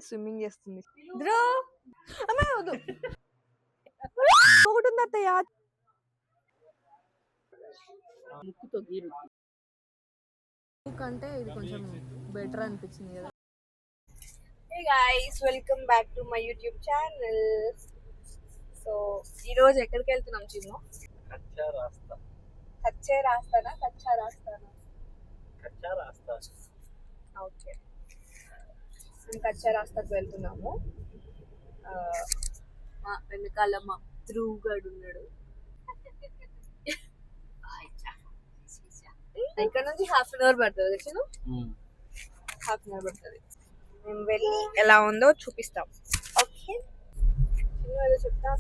Swimming చేస్తుంది. Bro అమ్మ వద్దు ఒకటి ఉంది అత్తయ్య. కంటే ఇది కొంచెం బెటర్ అనిపించింది కదా. Hey guys, welcome back to my YouTube channel. So ఈరోజు ఎక్కడికి వెళ్తున్నాం చిన్ను? కచ్చా రాస్తా. కచ్చే రాస్తానా కచ్చా రాస్తానా? కచ్చా రాస్తా. ఓకే, మేము కచ్చా రాస్తాకు వెళ్తున్నాము. మా వెనకాల మా ధ్రువుగాడు ఉన్నాడు. ఇక్కడ నుంచి హాఫ్ అన్ అవర్ పడుతుంది చిన్ను, హాఫ్ అన్ అవర్ పడుతుంది. మేము వెళ్ళి ఎలా ఉందో చూపిస్తాం. ఓకే, చెప్తా.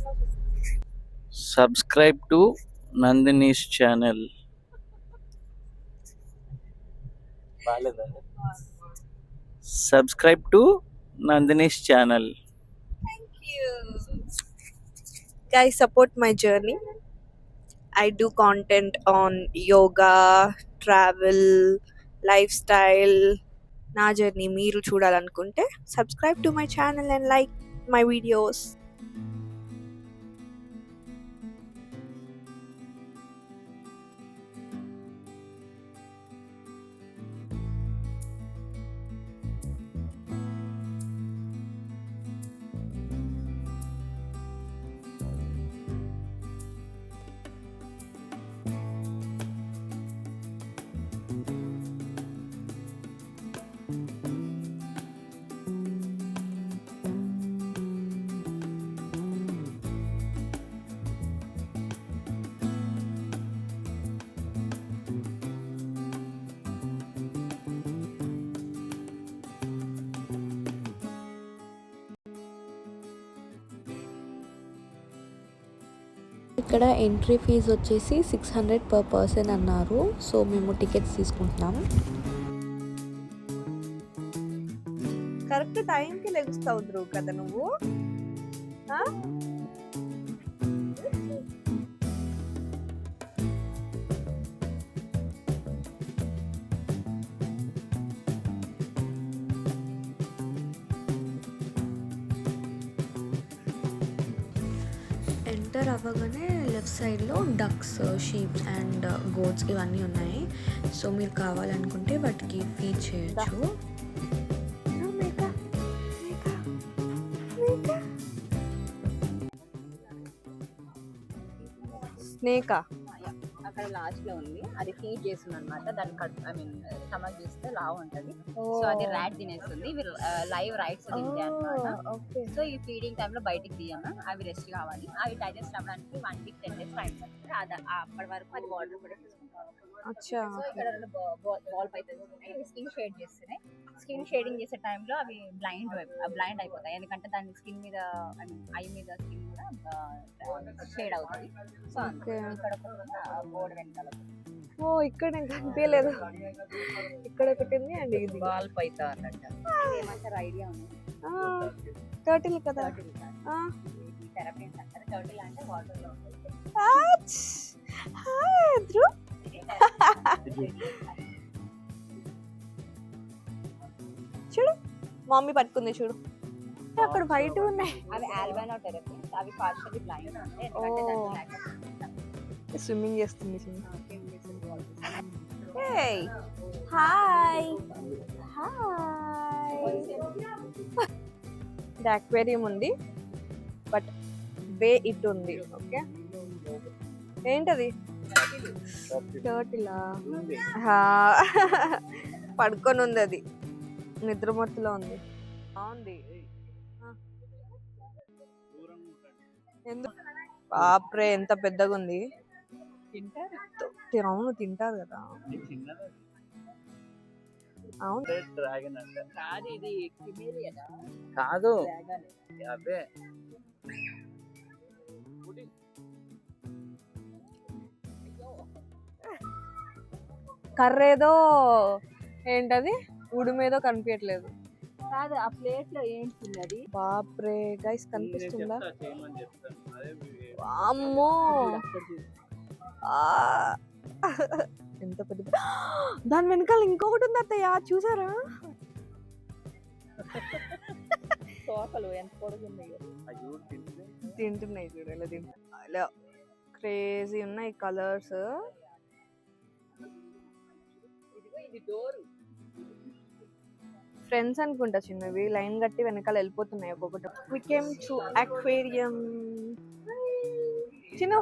Subscribe to Nandini's channel. Subscribe to Nandini's channel. Thank you. Guys, support my journey. I do content on yoga, travel, lifestyle. నా జర్నీ మీరు చూడాలనుకుంటే subscribe to my channel and like my videos. ఇక్కడ ఎంట్రీ ఫీజు వచ్చేసి 600 per person అన్నారు. So మేము tickets తీసుకుంటున్నాం. Correct టైంకి లెగుస్తావు ధ్రువ్ కదా నువ్వు. ఎంటర్ అవ్వగానే లెఫ్ట్ సైడ్లో డక్స్, షీప్స్ అండ్ గోట్స్ ఇవన్నీ ఉన్నాయి. సో మీరు కావాలనుకుంటే వాటికి ఫీడ్ చేయొచ్చు. స్నేకా అక్కడ లాస్ట్ లో ఉంది, అది ఫీడ్ చేస్తుంది అనమాట. దాని స్టమక్ చూస్తే లావు ఉంటది. సో అది ర్యాట్ తినేస్తుంది. ఇవి లైవ్ రైట్స్ తింటాయి అనమాట. సో ఈ ఫీడింగ్ టైమ్ లో బయటికి తీయము, అవి రెస్ట్ కావాలి. అవి డైజెస్ట్ అవ్వడానికి 1 week 10 days టైం పడుతుంది. అప్పటి వరకు అది వాటర్ కూడా తీసుకుంటాం. సో ఇక్కడ 2 బాల్ పైతలు ఉన్నాయి. ఇవి స్కిన్ షేడ్ చేస్తున్నాయి. స్కిన్ షేడింగ్ చేసే టైంలో అవి బ్లైండ్ అయిపోతాయి, ఎందుకంటే దాని స్కిన్ మీద ఐ మీద స్కిన్ కూడా షేడ్ అవుతుంది. సో ఇక్కడ బోర్డు వెనకాల ఇక్కడ నేను కనిపించలేదు. ఇక్కడ ఒకటి ఉంది అండి, ఇది బాల్ పైతా అన్నట్టు. ఏమంటారు ఐడియా ఉంది? టర్టిల్ కదా. థెరపీస్ అంటారు. టర్టిల్ అంటే వాటర్ లో ఉంటుంది. చూడు మమ్మీ పట్టుకుంది చూడు, అక్కడ వైట్ ఉన్నాయి. అవి ఆల్బైనో థెరపీస్. అవి పార్షియల్లీ బ్లైండ్ ఉంటాయి, ఎందుకంటే దానికి స్విమ్మింగ్ చేస్తుంది. Hi hi. ఇది అక్వేరియం ఉంది, బట్ వే ఇట్ ఉంది. ఓకే, ఏంటది? టర్టిలా? పడుకొని ఉంది, అది నిద్రమత్తులో ఉంది. బాగుంది. ఎందుకు బాప్రే ఎంత పెద్దగా ఉంది. అవును తింటారు కదా. అవును కాదు అవే కర్రేదో ఏంటది ఉడుమేదో కనిపించట్లేదు. కాదు, ఆ ప్లేట్ లో ఏంటి అది? బాప్రే గైస్ కనిపిస్తుందా? అమ్మో ఎంత పెద్ద. దాని వెనకాల ఇంకొకటి ఉంది అత్తయ్య, చూసారా? తోకలు ఎంత పొడుగున్నాయో. తింటున్నాయి చూడు ఎలా తింటున్నాయి, ఇలా క్రేజీ ఉన్నాయి కలర్స్. ఇది డోరు. ఫ్రెండ్స్ అనుకుంటా చిన్నవి, లైన్ కట్టి వెనకాల వెళ్ళిపోతున్నాయి ఒక్కొక్కటి. We came to aquarium. చిన్న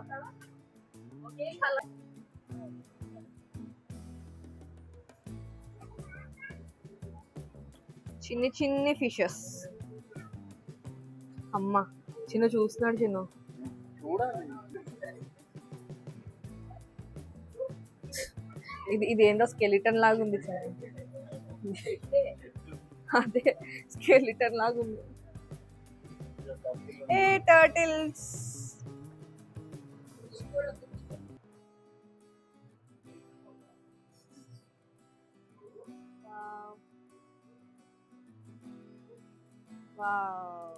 చిన్ని చిన్ని ఫిషెస్. అమ్మ చిన్న చూస్తున్నాడు చిన్న. ఇది ఏందో స్కెలిటన్ లాగా ఉంది చిన్న. అదే స్కెలిటన్ లాగా ఉంది. ఏ టర్టిల్స్. వావ్.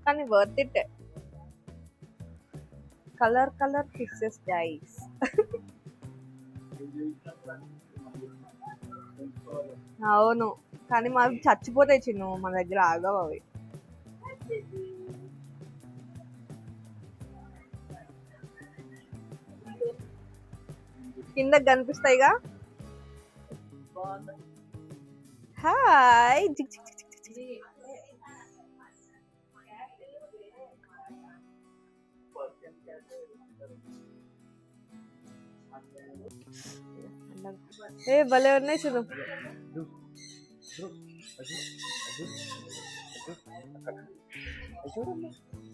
కానీ worth it. Colour fishes guys. అవును కానీ మాకు చచ్చిపోతాయి చిన్న, మన దగ్గర ఆగవు అవి. కింద కనిపిస్తాయిగా. హాయ్. ఏ భలే ఉన్నాయి చూడు.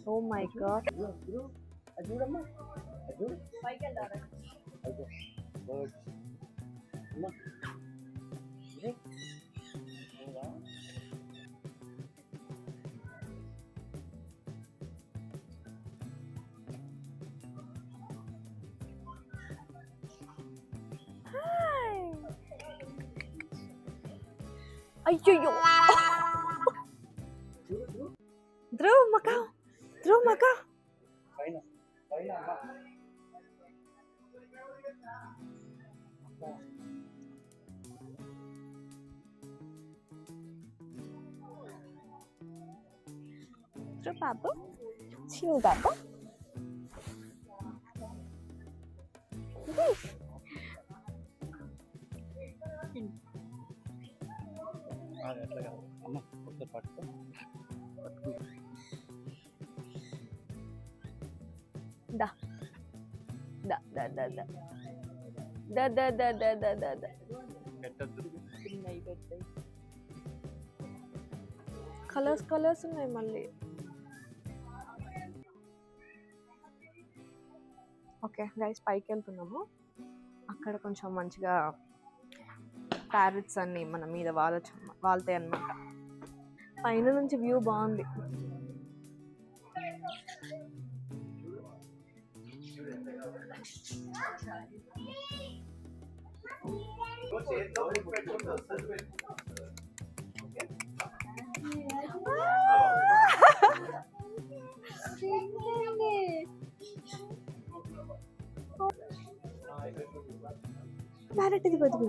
Oh my god. అయ్యో ధ్రువ్ మకా. ధ్రువ్ బాబు, చిన్న బాబు. దా దా దా దా దా దా దా దా దా దా దా దా. కలర్స్ ఉన్నాయి మళ్ళీ. ఓకే గైస్, పైకి వెళ్తున్నాము. అక్కడ కొంచెం మంచిగా ప్యారెట్స్ అన్ని మన మీద వాళ్తాయి అన్నమాట. పైన నుంచి వ్యూ బాగుంది. ప్యారెట్ ఇది బతుకు.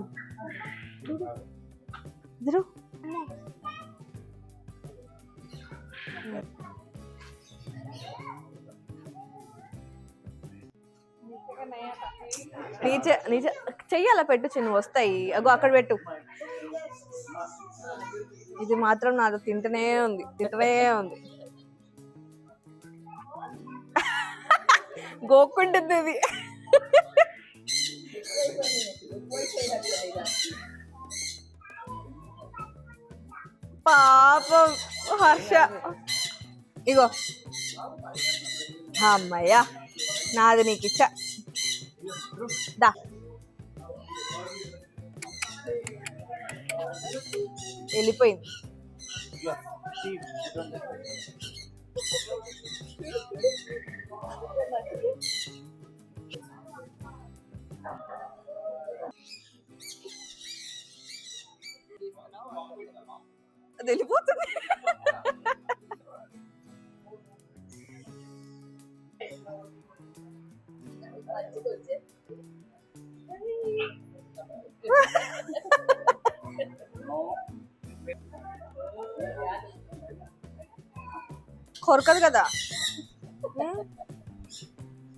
నీచే చెయ్యాల పెట్టు చిన్న, వస్తాయి. అగో అక్కడ పెట్టు. ఇది మాత్రం నాది తింటనే ఉంది. గోక్కుంటుంది ఇది. పాపం హర్ష. ఇగో అమ్మయ్యా, నాది నీకు ఇచ్చా. దా వెళ్ళిపోయింది. అది వెళ్ళిపోతుంది. కొరకదు కదా.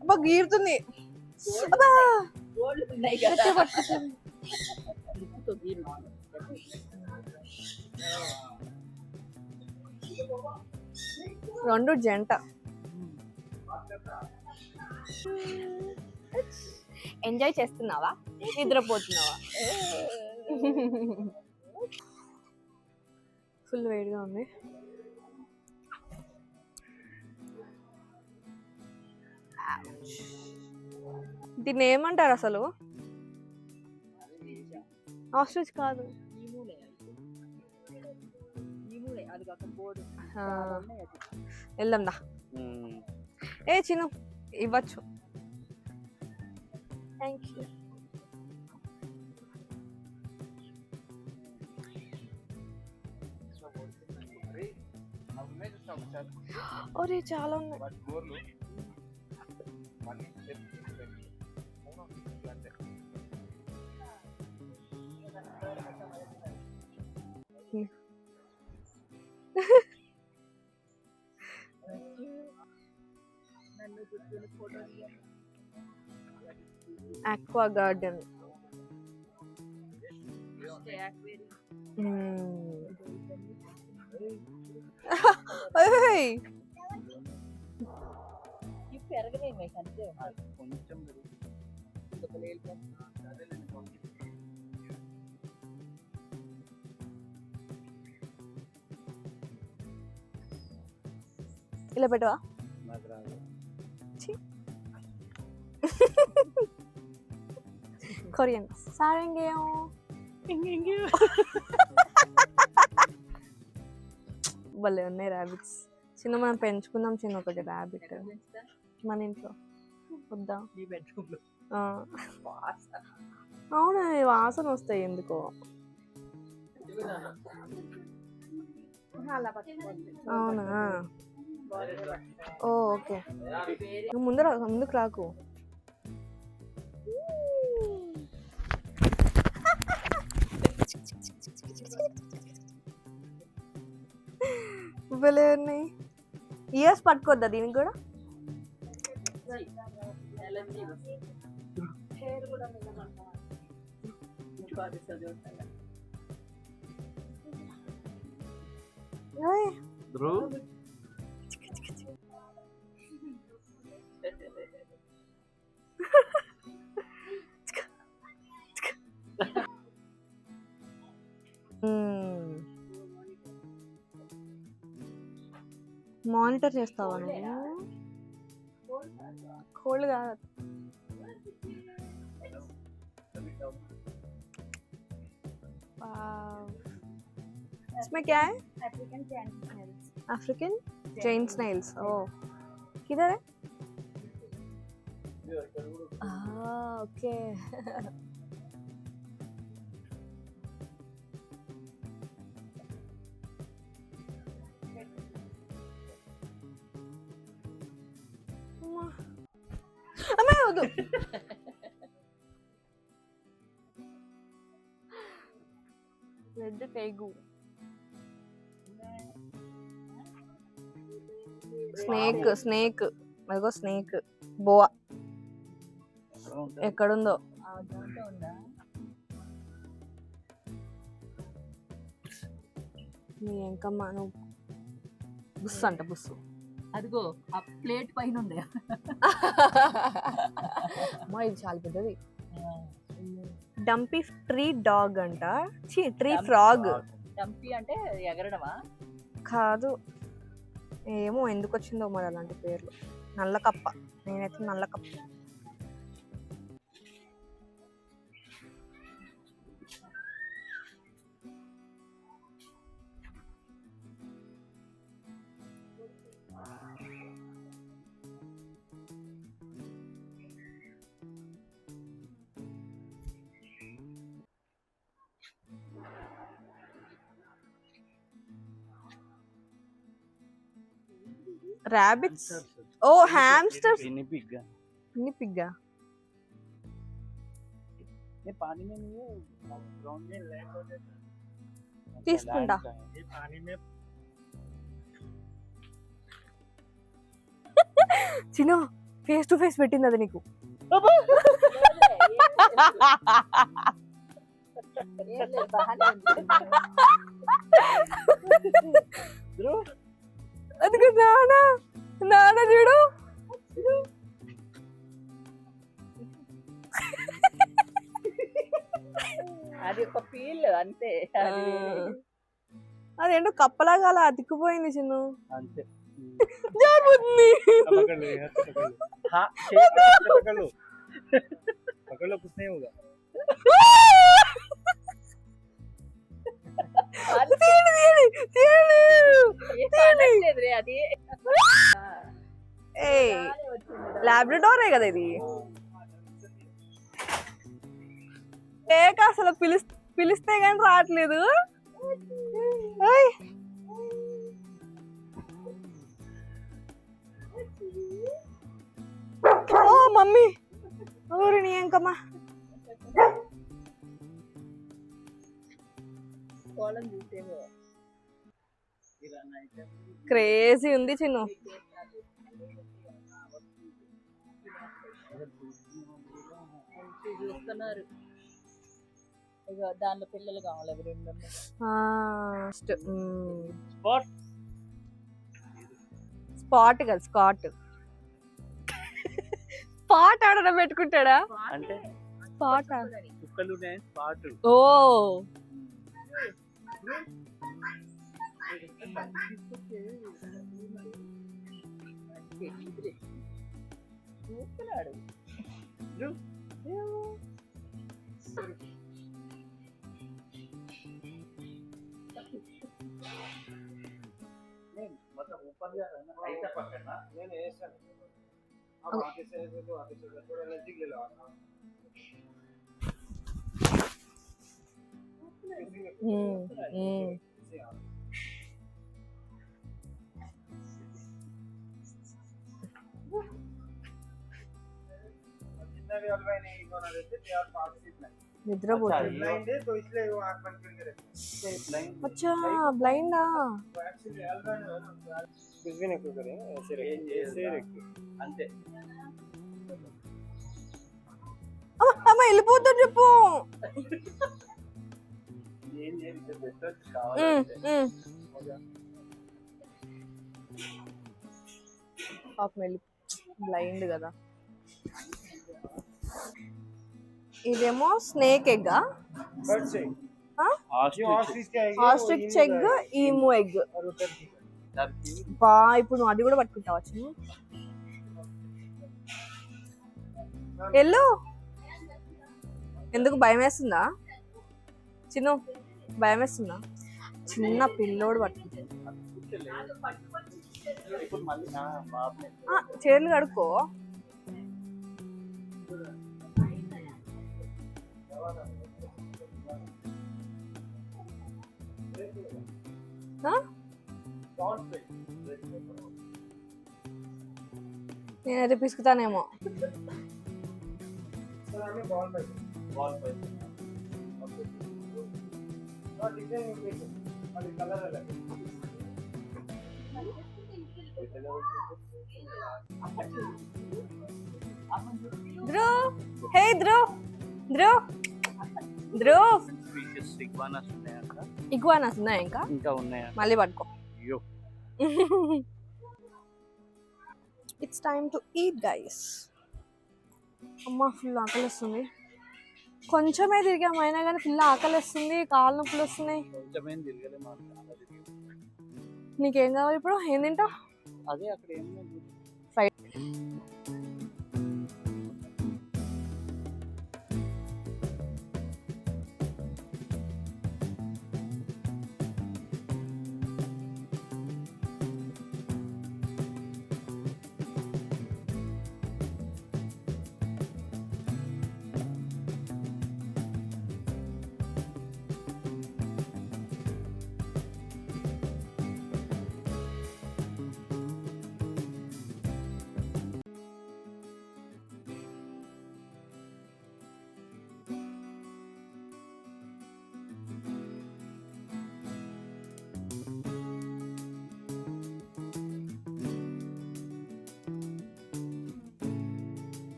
అబ్బా గీరుతుంది. అబ్బా గట్టిగా పట్టుకుంటుంది. రెండు జంట. ఎంజాయ్ చేస్తున్నావా, నిద్రపోతున్నావా? ఫుల్ వేడిగా ఉంది. దీన్ని ఏమంటారు అసలు? ఆస్ట్రిచ్ కాదు. వెళ్దాందా. ఏ చిన్న ఇవ్వచ్చు. Thank you. ఒరే చాలా ఉన్నాయి. Aqua garden. ఇలా పెట్టవా? కొరియన్ సారంగేయో. భలే ఉన్నాయి ర్యాబిట్స్. చిన్న మనం పెంచుకుందాం చిన్న ఒకటి ర్యాబిట్ మన ఇంట్లో. వద్దా? అవునా, వాసన వస్తాయి ఎందుకో. అవునా, ఓకే. ముందుకు రాకు. భలే ఉన్నాయి. ఇయర్స్ పట్టుకోద్దా దీనికి కూడా? మానిటర్ చేస్తావా నువ్వు? కోల్డ్ కాదు. इसमें क्या है? African Jain Snell's. ओह, किधर है? ओके. అమ్మ వద్దు. రెడ్ టైగు. స్నేక్ అదిగో స్నేక్. బోవా ఎక్కడుందో. ఇంకమ్మా నువ్వు బుస్సు అంట. బుస్సు అదిగో ఆ ప్లేట్ పైన ఉంది. అమ్మా ఇది చాలా పెద్దది. డంపీ ట్రీ డాగ్ అంట. Tree frog. డంపీ అంటే ఎగరడమా? కాదు, ఏమో ఎందుకు వచ్చిందో మరి అలాంటి పేర్లు. నల్ల కప్ప. నేనైతే నల్ల కప్ప. ర్యాబిట్స్. ఓ హ్యామ్స్టర్స్. Guinea pig. పిగ్గా. ये पानी में नहीं है, ग्राउंड में लैंड हो जाता है। తీసుకుంటా ये पानी में చిన్న ఫేస్ టు ఫేస్ పెట్టింది అది నీకు అది నానా నానా చూడు అది ఒక ఫీల్ అంతే. అదేంటో కప్పలాగా అలా అతికిపోయింది చిన్ను अंते జారిపోతుంది पकड़ ले हाथ से पकड़ लो। हाँ पकड़ लो पकड़ लो, कुछ नहीं होगा। అది లాబ్రడోరే కదా ఇది ఏక అసలు పిలిస్తే కానీ రావట్లేదు ఏయ్. ఓ మమ్మీ ఊరి నీ ఎంకమ్మా కోలం చూసేవో క్రేజీ ఉంది చిన్ను చూస్తున్నారు. ఇక దానిలో పిల్లలు కావాలి అవి రెండు. स्पॉट స్పాట్ కదా స్కాట్ స్పాట్ ఆడడం పెట్టుకుంటాడా అంటే స్పాట్ కుక్కలు ఉన్నాయి, స్పాట్ ఓ చూస్తున్నాడు. मतलब ऊपर जा रहा है ना, ऐसा पकड़ना। नहीं ऐसा अब आगे से तो आगे से थोड़ा नजदीक ले लो। जितना भी अलवाइन है इगोना रहते they are partially blind। నిద్రపోతుంది ब्लाइंड है तो इसलिए वो आंख बंद करके रखते हैं। ब्लाइंड అచ్చా బ్లైండా तो एक्चुअली अलवाइन है ना, कुछ भी नहीं करें, ऐसे रखिए, ऐसे रखिए अंते। అమ్మ వెళ్ళిపోతాడు చెప్పు ఏం చేయాలి బెటర్ కావాలి పాపం వెళ్ళి బ్లైండ్ కదా ఇదేమో స్నేక్ ఎగ్ बर्ड से ऑस्ट्रिच क्या है, ఆస్ట్రిచ్ ఎగ్ ఈము ఎగ్ और वो टर्की टर्की బా ఇప్పుడు నువ్వు అది కూడా పట్టుకుంటావా చిన్ను ఎల్లు ఎందుకు భయం వేస్తుందా చిన్ను భయం వేస్తుందా చిన్న పిల్లోడు పట్టుకుంటాడు ఇప్పుడు మళ్ళీ బాబు చేతులు కడుక్కో నేనైతే పిసుకుతానేమో बॉल पे और डिजाइन पे और कलर अलग ధ్రువ్ హే ధ్రువ్ ధ్రువ్ ధ్రువ్ స్పీషియస్ ఇగ్వానాస్ ఉన్నాయంట, ఇగ్వానాస్ ఉన్నాయా ఇంకా ఉన్నాయా మళ్ళీ పట్టుకో అయ్యో it's time to eat guys అమ్మ ఫుల్ ఆకలి వస్తుంది కొంచెమే తిరిగాము అయినా కానీ ఫుల్ ఆకలి వస్తుంది కాళ్ళ నొప్పులు వస్తున్నాయి కొంచెమేం తిరగలే మాకు, నీకేం కావాలి ఇప్పుడు ఏం తింటావు అదే అక్కడ ఏం లేదు.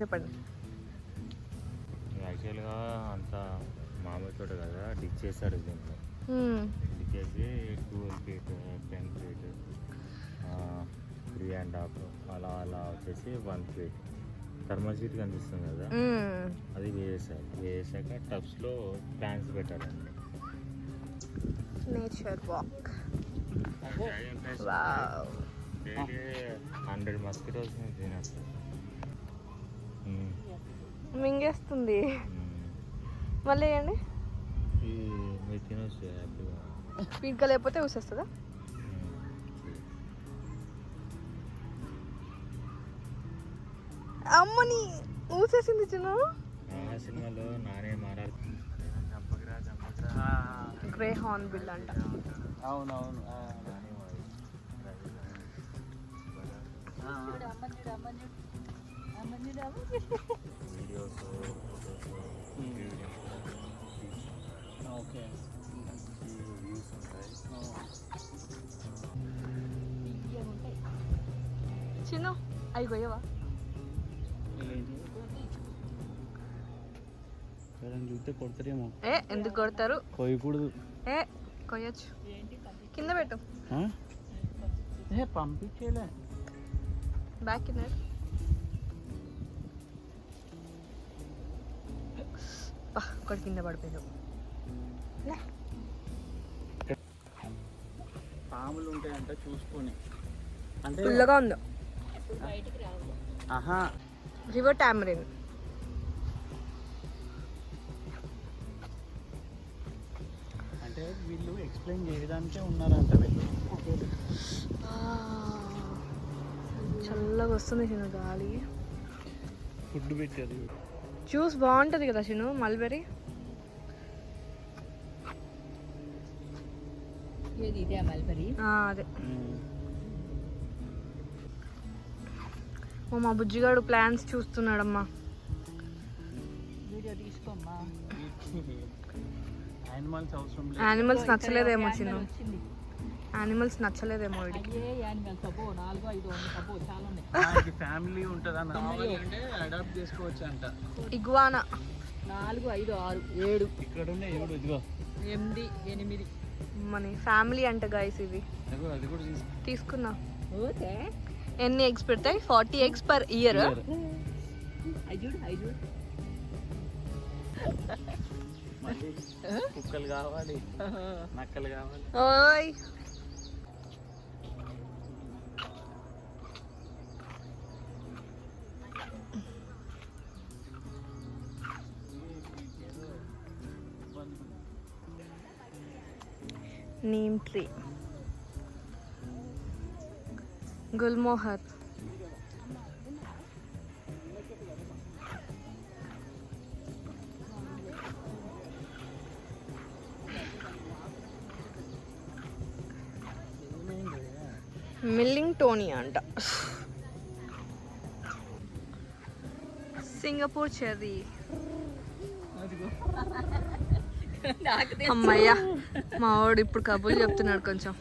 చెప్పండి. యాక్చువల్గా అంతా మామిడి తోట కదా, డిచ్ చేశాడు దీంట్లో. డిచ్ చేసి 12 feet 10 feet 3.5 అలా వచ్చేసి 1 feet థర్మల్ షీట్ కనిపిస్తుంది కదా, అది వేసారు. వేసాక టబ్స్లో ప్లాంట్స్ పెట్టారండి. Nature walk. డైలీ 100 మస్కిటోస్ తినేస్తారు. మింగేస్తుంది. మళ్ళీ వేయండి. మీరు తినొచ్చు హ్యాపీగా. స్పీడ్గా లేకపోతే ఊసేస్తుందా? అమ్మని ఊసేసింది చిన్న. సినిమాలో నానే మాట్లాడుతుంది గ్రే హార్న్ బిల్ అంట. అవునవును. Videos okay. వ్యూస్ ఉంటాయి. చిన్న అవి కొయ్యవా? చూస్తే కొడతారేమో. ఎందుకు కొడతారు? కొయ్యకూడదు. కొయ్యచ్చు. కింద పెట్టు. పంపించేలే. బ్యాక్ కింద ఒకటి కింద పడిపోయింది. పాములు ఉంటాయంట, చూసుకొని. అంటే ఫుల్గా ఉందో. ఆహా, రివర్ టామరిన్. అంటే వీళ్ళు ఎక్స్ప్లెయిన్ చేయడానికే ఉన్నారంట వీళ్ళు. చల్లగా వస్తుంది చిన్న గాలి. ఫుడ్ పెట్టారు. జ్యూస్ బాగుంటుంది కదా చిన్న, మల్బెరీ. ఇదే మల్బరీ. అదే మా బుజ్జిగాడు ప్లాన్స్ చూస్తున్నాడమ్మా. వీడియో తీసుకోమ్మా. యానిమల్స్ అవసరం లేదు. యానిమల్స్ నచ్చలేదేమో చిన్న. యానిమల్స్ నచ్చలేదేమో వీడికి. ఫ్యామిలీ ఉంటుందన్న కావాలంటే అడాప్ట్ చేసుకోవచ్చు అంట. ఇగ్వానా 4 5 6 7 ఇక్కడ ఉన్నాయి. ఎవడు ఇదిగో 8 8 మన ఫ్యామిలీ అంట గైస్. ఇది అది కూడా తీసుకున్నా. ఓకే. ఎన్ని ఎగ్స్ పెడతాయి? 40 eggs per year. ఐదు కుక్కలు కావాలి, నక్కలు కావాలి. ఓయ్ neem tree, gulmohar. Millingtonia అంట. Singapore cherry. అమ్మయ్యా, మా వాడు ఇప్పుడు కబుర్లు చెప్తున్నాడు కొంచెం.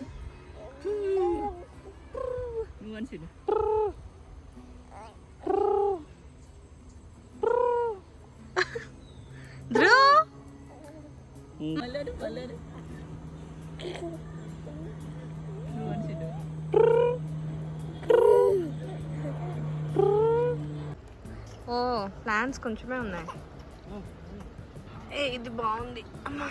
ఓ ప్లాంట్స్ కొంచెమే ఉన్నాయి. ఇది బాగుంది అమ్మా.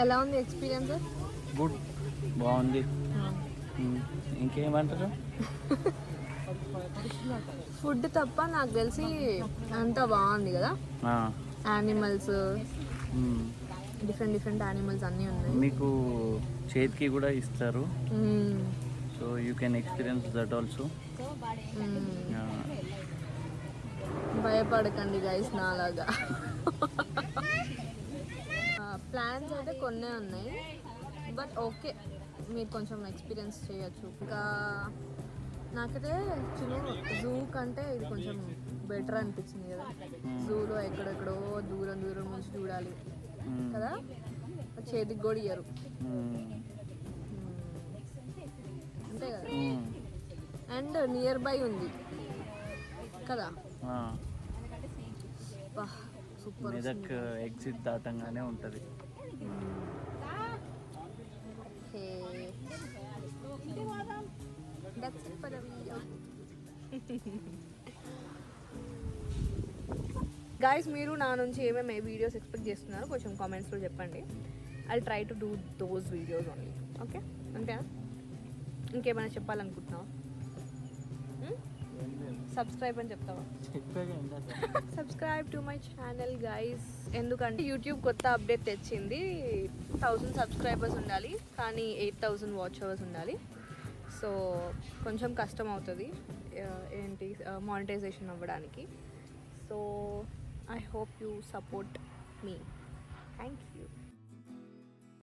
ఎలా ఉంది ఎక్స్పీరియన్స్? గుడ్, బాగుంది. ఇంకేమంటారు? ఫుడ్ తప్ప నాకు తెలిసి అంతా బాగుంది కదా. యానిమల్స్, డిఫరెంట్ యానిమల్స్ అన్నీ ఉన్నాయి. మీకు చేతికి కూడా ఇస్తారు, so you can experience that also. భయపడకండి గైస్ నాలాగా. ప్లాన్స్ అయితే కొన్నే ఉన్నాయి, బట్ ఓకే, మీరు కొంచెం ఎక్స్పీరియన్స్ చేయొచ్చు. ఇంకా నాకైతే చిన్న జూ కంటే ఇది కొంచెం బెటర్ అనిపించింది కదా. జూలో ఎక్కడెక్కడో దూరం నుంచి చూడాలి కదా, చేతికి కూడా ఇయ్యరు అంతే కదా. అండ్ నియర్ బై ఉంది కదా, సూపర్. మెదక్ ఎగ్జిట్ దాటంగానే ఉంటుంది. That's it for the video. Guys, మీరు నా నుంచి ఏమేమి వీడియోస్ ఎక్స్పెక్ట్ చేస్తున్నారో కొంచెం కామెంట్స్లో చెప్పండి. I try to do those videos only. Okay, అంతేనా? ఇంకేమైనా చెప్పాలనుకుంటున్నావా? సబ్స్క్రైబ్ అని చెప్తావా? Subscribe to my channel guys. ఎందుకంటే యూట్యూబ్ కొత్త అప్డేట్ తెచ్చింది. 1000 సబ్స్క్రైబర్స్ ఉండాలి, కానీ 8000 వాచ్ అవర్స్ ఉండాలి. సో కొంచెం కష్టం అవుతుంది ఏంటి మానిటైజేషన్ అవ్వడానికి. So I hope you support me. Thank you.